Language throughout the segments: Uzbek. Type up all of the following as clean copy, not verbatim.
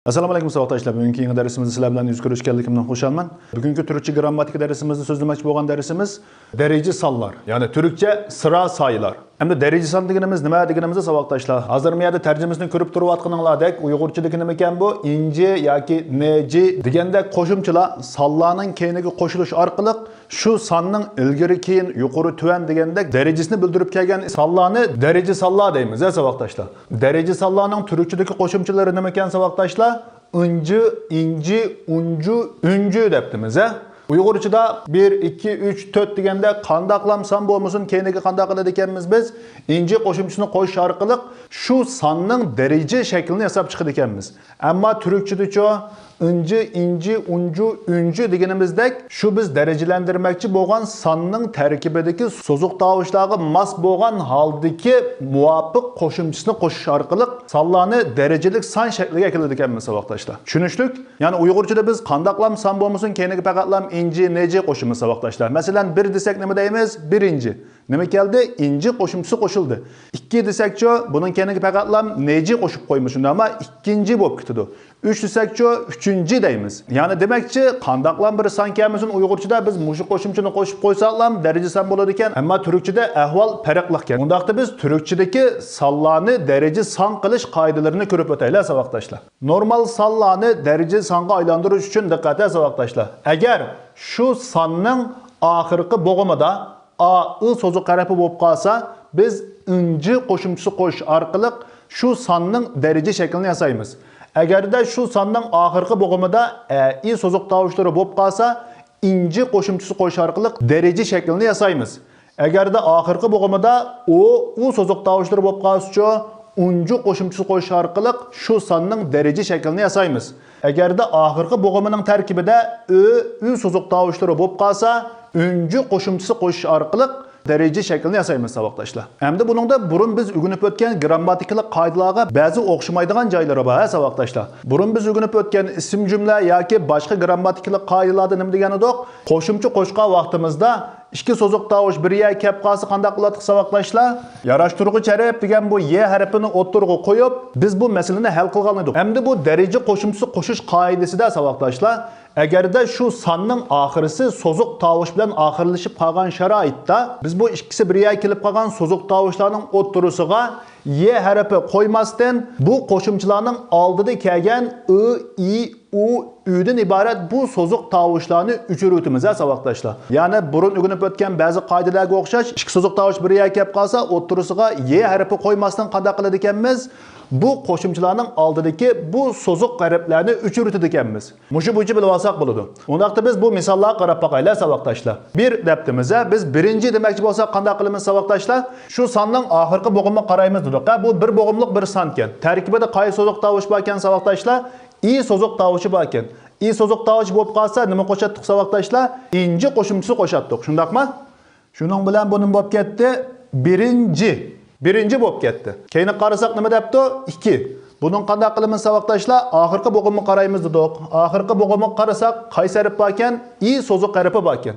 Assalomu alaykum savatdoshlar. Bugungi darsimizda sizlar bilan yuz ko'rishganligimdan xursandman. Bugungi turkcha grammatika darsimizda so'zlamoqchi bo'lgan darsimiz daraja sonlar, ya'ni turkcha sıra sayılar. Endi daraja son deganimiz nima deganimizda savatdoshlar. Hozir miyada tarjimasini ko'rib turayotganinglardek, Uyg'urchadagi nima ekan bu? Inji yoki neji deganda qo'shimchalar sonlarning keyiniga qo'shilish orqali shu sonning ilgari keyin yuqori tuvan degandek darajasini bildirib kelgan sonlarni daraja sonlar deymiz, savatdoshlar. Daraja sonlarning turkchadagi qo'shimchalari nima ekan savatdoshlar? Inci, inci, uncu, üncü deptimiz. Uyg'urchada 1, 2, 3, 4 deganda qandaqlam son bo'lmasin, keyingi qandaq qiladi ekanmiz biz? Inci qo'shimchasini qo'shish orqali shu sonning daraja shaklini yasab chiqadi ekanmiz. Ammo turkchadacha inci, inci, uncu, üncü deganimizdek shu biz darajalantirmoqchi bo'lgan sonning tarkibidagi so'ziq tovushlarga mos bo'lgan holdagi muvofiq qo'shimchasini qo'shish orqali sonlarni darajalik son shakliga keladi ekanmiz savatdoshlar. Tushunishlik? Ya'ni Uyg'urchada biz qandaqlam son bo'lmasin, keyingi faqatlam inci, neji qo'shimiz savatdoshlar. Masalan, 1 desak nima deymiz? Birinci. Nima keldi? Inci qo'shimchasi qo'shildi. 2 desakchi, buning keyingi faqatlam neji qo'shib qo'ymiz shunda, ammo ikkinchi bo'lib ketadi. 3 desakchi, uchinchi deymiz. Ya'ni demakchi, qandaqlam bir son kelmasin Uyg'urchada biz mushu qo'shimchani qo'shib qo'ysaqlam daraja son bo'ladi ekan, ammo turkchada ahvol farqli ekan. Undaqda biz turkchadagi sonlarni daraja son qilish qoidalarini ko'rib o'taylik savatdoshlar. Normal sonlarni daraja songa aylantirish uchun diqqat savatdoshlar. Agar shu sonning oxirgi bo'g'imida a, I so'zi qarapi bo'lib qolsa, biz inji qo'shimchasi qo'shish orqali shu sonning daraja shaklini yasaymiz. Agarda shu sonning oxirgi bo'g'imida I so'ziq tovushlari bo'lib qolsa, inji qo'shimchasi qo'shish orqali daraja shaklini yasaymiz. Agarda oxirgi bo'g'imida u so'ziq tovushlari bo'lib qolsa, unji qo'shimchasi qo'shish orqali shu sonning daraja shaklini yasaymiz. Agarda oxirgi bo'g'imining tarkibida u so'ziq tovushlari bo'lib qolsa, unji qo'shimchasi qo'shish orqali daraja shaklini yasaymiz savatdoshlar. Endi buningda burun biz o'rganib o'tgan grammatikalik qoidalarga ba'zi o'xshamaydigan joylari bor savatdoshlar. Burun biz o'rganib o'tgan ism jumla yoki boshqa grammatikalik qoidalarda nima degan edik? Qo'shimcha qo'shgan vaqtimizda ikki so'ziq tovush biriga kelib qolsa qanday qiladi savatdoshlar? Yarashtiruvchi harf degan bu y harfini o'ttirg'i qo'yib, biz bu masalani hal qilgan edik. Endi bu daraja qo'shimchasi qo'shish qoidasida savatdoshlar, agarda shu sonning oxirisi so'ziq tovush bilan oxirlashib qolgan sharoitda biz bu ikkisi biriga kelib qolgan so'ziq tovushlarning o'ttirisiga y harfi qo'ymasdan bu qo'shimchalarning oldida kelgan I, U, Ü'den iborat bu so'ziq tovushlarni o'chiruvimiz savatdoshlar. Ya'ni burun o'rganib o'tgan ba'zi qoidalarga o'xshash ikki so'ziq tovush biriga kelib qolsa, o'ttirisiga y harfi qo'ymasdan qanday qiladi ekanmiz? Bu qo'shimchalarning oldidagi bu so'ziq harflarni o'chirib ekanmiz. Mushu bo'yicha bilib olsak bo'ladi. Undaqda biz bu misollarga qarab boqaylik savatdoshlar. Bir deptimiz, biz birinchi demoqchi bo'lsak qanday qilamiz savatdoshlar? Shu sonning oxirgi bo'g'imiga qaraymiz dedik. Bu bir bo'g'imlik bir son ekan. Tarkibida qaysi so'ziq tovush bor ekan savatdoshlar? I so'ziq tovushi bor ekan. I so'ziq tovushi bo'lib qolsa nima qo'shatdik savatdoshlar? Inji qo'shimchasi qo'shatdik. Shundaqmi? Shuning bilan buning bo'lib ketdi birinchi bo'lib ketdi. Keyin qarasak nima debdi? 2. Buning qanday qilamiz savatdoshlar? Oxirgi bo'g'imga qaraymiz dedik. Oxirgi bo'g'imga qarasak qaysi harf bor ekan? I so'zi harfi bor ekan.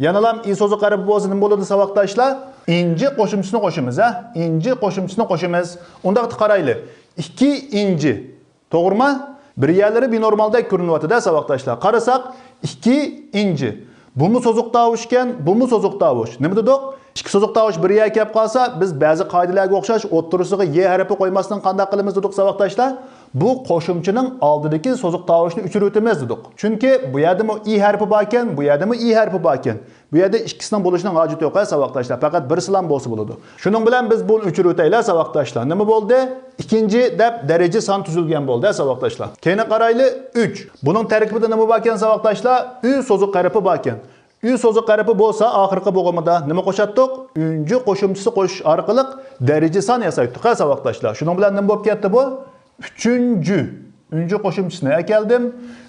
Yanalam I so'zi harfi bo'lsa nima bo'ladi savatdoshlar? Inji qo'shimchasini qo'shimiz, Inji qo'shimchasini qo'shimiz. Unda qaraylik. 2 inji. To'g'rimi? Bir yerlari binormalda ko'rinyapti-da savatdoshlar. Qarasak 2 inji. Bu mu so'ziq tovush ekan, bu mu so'ziq tovush? Nima dedik? Ikki so'ziq tovush biriga kelib qolsa, biz ba'zi qoidalarga o'xshash o'ttirisiga y harfi qo'ymasdan qanday qilamiz dedik savatdoshlar? Bu qo'shimchaning oldidagi so'ziq tovushni o'chirib dedik. Chunki bu yerda mu I harfi bor ekan, bu yerda mu I harfi bor ekan. Bu yerda ikkisining bo'lishining hojati yo'q savatdoshlar. Faqat birisidan bo'lsa bo'ladi. Shuning bilan biz buni o'chirib o'taylik savatdoshlar. Nima bo'ldi? Ikkinchi deb daraja son tuzilgan bo'ldi savatdoshlar. Keyin qaraylik 3. Buning tarkibida nima bor ekan savatdoshlar? U so'ziq harfi bor ekan. U so'ziq harfi bo'lsa, oxirgi bo'g'imida nima qo'shatdik? Unji qo'shimchasi qo'shish orqali daraja son yasaydik savatdoshlar. Shuning bilan nima bo'lib ketdi bu? 3. Unji qo'shimchisini keldim.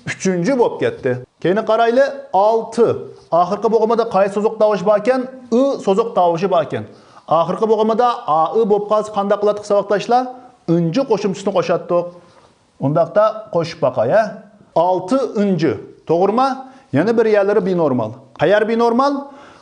3 bo'lib ketdi. Keyin qaraylik 6. Oxirgi bo'g'imida qaysi so'ziq tovush bor ekan? I so'ziq tovushi bor ekan. Oxirgi bo'g'imida a I bo'lib qolsa qanday qildik savatdoshlar? Unji qo'shimchisini qo'shatdik. Undaqda qo'shib boqay. 6 unji. To'g'rimi? Yana bir yerlari binormal. Qayar binormal?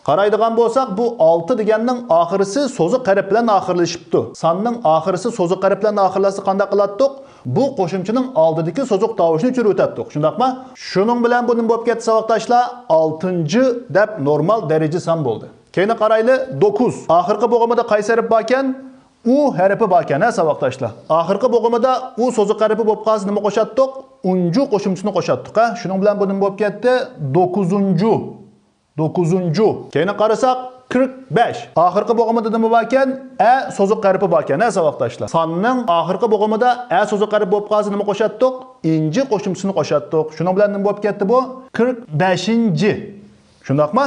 Qaraydigan bo'lsak, bu 6 deganning oxirisi so'zi qarib bilan oxirlashibdi. Sonning oxirisi so'zi qarib bilan oxirlasa qanday qilatdik? Bu qo'shimchaning oldidagi so'ziq tovushni o'chirib o'tatdik. Shundaqmi? Shuning bilan buning bo'lib ketdi savoqdaşlar 6-chi deb normal daraja son bo'ldi. Keyin qarayli 9. Oxirgi bo'g'imida qaysi harf bor ekan? U harfi bor ekan, savoqdaşlar. Oxirgi bo'g'imida u so'ziq harfi bo'lib qolsa nima qo'shatdik? Unju qo'shimchasini qo'shatdik, ha? Shuning bilan buning bo'lib ketdi 9-cu. 9-cu. Keyin qarasak 45. Oxirgi bo'g'imida nima bor ekan? A so'ziq harfi bor ekan, savoqdaşlar. Sonning oxirgi bo'g'imida a so'ziq harfi bo'lib qolsa nima qo'shatdik? Inji qo'shimchasini qo'shatdik. Shuning bilan nima bo'lib ketdi bu? 45-chi. Shundaqmi?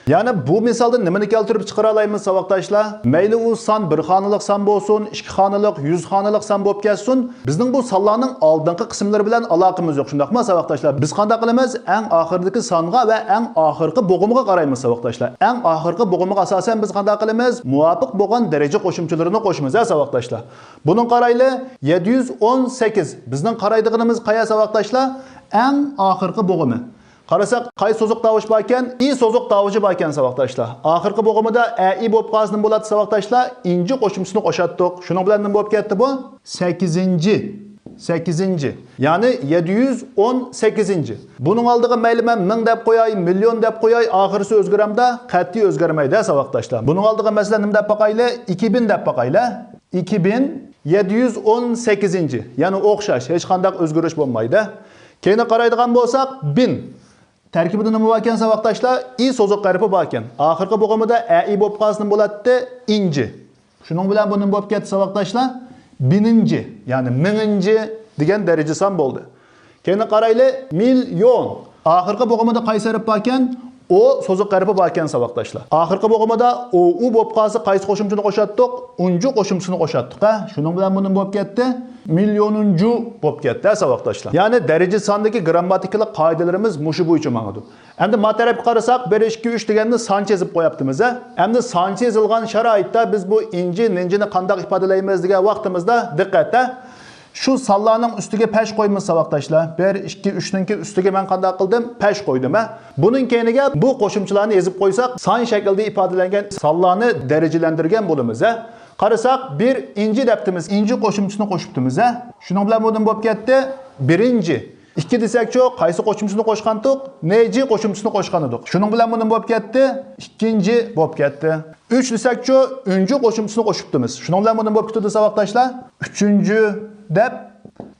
Yani bu misalda nimani keltirib chiqara olamiz savoqdaşlar? Mayli u son 1 xonalik son bo'lsin, 2 xonalik, 100 xonalik son bo'lib ketsin, bizning bu sonlarning oldingi qismlari bilan aloqamiz yo'q. Shundaqmi savoqdaşlar? Biz qanday qilamiz? Eng oxirdagi songa va eng oxirgi bo'g'imiga qaraymiz savoqdaşlar. Eng oxirgi bo'g'imiga asosan biz qanday qilamiz? Muvofiq bo'lgan daraja qo'shimchalarini qo'shamiz, savoqdaşlar. Buning qarayli 718. Bizning qaraydiganimiz qaysi savoqdaşlar? Eng oxirgi bo'g'imi. Qarasak, qaysi so'ziq tovush bor ekan? I so'ziq tovushi bor ekan savoqdaşlar. Oxirgi bo'g'imida ai bo'lib qolsin bo'ladi savoqdaşlar. Inji qo'shimchasini qo'shatdik. Shuning bilan nima bo'lib ketdi bu? 8-chi. 8-chi. Ya'ni 718-chi. Buning oldiga mayli men 1000 deb qo'yay, million deb qo'yay, oxirisi o'zgaramda qat'iy o'zgarmaydi savoqdaşlar. Buning oldiga masalan nima deb boqayli? 2000 deb boqayli. 2718-chi. Ya'ni o'xshash, hech qanday o'zgarish bo'lmaydi. Keyin qaraydigan bo'lsak 1000. Tarkibida nima bor ekan savoqdaşlar? I so'ziq harfi bor ekan. Oxirgi bo'g'imida ai bo'lib qolsin bo'ladi, inji. Shuning bilan buning bo'lib ketdi savoqdaşlar 1000-chi, ya'ni 1000-chi degan daraja son bo'ldi. Keyin qarayli million. Oxirgi bo'g'imida qaysi harf bor ekan? O so'ziq harfi bor ekan savoqdaşlar. Oxirgi bo'g'imida u bo'lib qolsa qaysi qo'shimchani qo'shatdik? Unju qo'shimchasini qo'shatdik, ha? Shuning bilan buning bo'lib ketdi millionuncu bo'lib ketdi savoqdaşlar. Ya'ni daraja sondagi grammatikalik qoidalarimiz mushu bo'yicha ma'lum. Endi ma tarafga qarasak 1 2 3 deganni son yozib qo'yapmiz. Endi son yozilgan sharoitda biz bu inji, ninjini qanday ifodalaymiz degan vaqtimizda diqqatda shu sonlarning ustiga pesh qo'ymiz savoqdaşlar. 1 2 3 ninki ustiga men qanday qildim? Pesh qo'ydim. Buning keyiniga bu qo'shimchalarni yozib qo'ysak, son shaklda ifodalangan sonlarni darajalantirgan bo'lamiz. Qarasak 1 inji debtimiz, inji qo'shimchasini qo'shibdimiz. Shuning bilan bo'ldim bo'lib ketdi 1-chi. 2 desakchi, qaysi qo'shimchasini qo'shgandik? Neji qo'shimchasini qo'shgan edik. Shuning bilan bundan bo'lib ketdi 2-chi bo'lib ketdi. 3 desakchi, 3-chi qo'shimchasini qo'shibdimiz. Shuning bilan bundan bo'lib ketdi savoqdaşlar 3-chi deb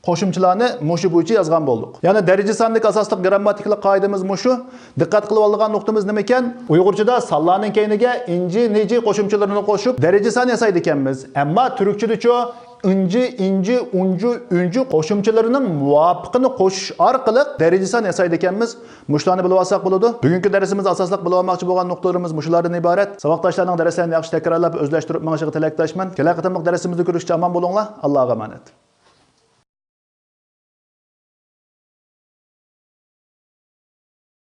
qo'shimchalarni mushu bo'yicha yozgan bo'ldik. Ya'ni daraja sonlik asosli grammatikalik qoidamiz mushu. Diqqat qilib olgan nuqtamiz nima ekan? Uyg'urchada sonlarning keyiniga inji, neji qo'shimchalarini qo'shib daraja son yasaydi ekanmiz. Ammo turkchada-chi inji, inji, unju, unju qo'shimchalarining muvofiqini qo'shish orqali daraja son yasaydi ekanmiz. Mushlarni bilib olsak bo'ladi. Bugungi darsimiz asosliq bilib olmoqchi bo'lgan nuqtalarimiz mushulardan iborat. Savoqdaşlarning darslarini yaxshi takrorlab o'zlashtirib, menga tilakdoshman. Kelajak qatimliq darsimizda ko'rishga omon bo'linglar. Allohga emanet.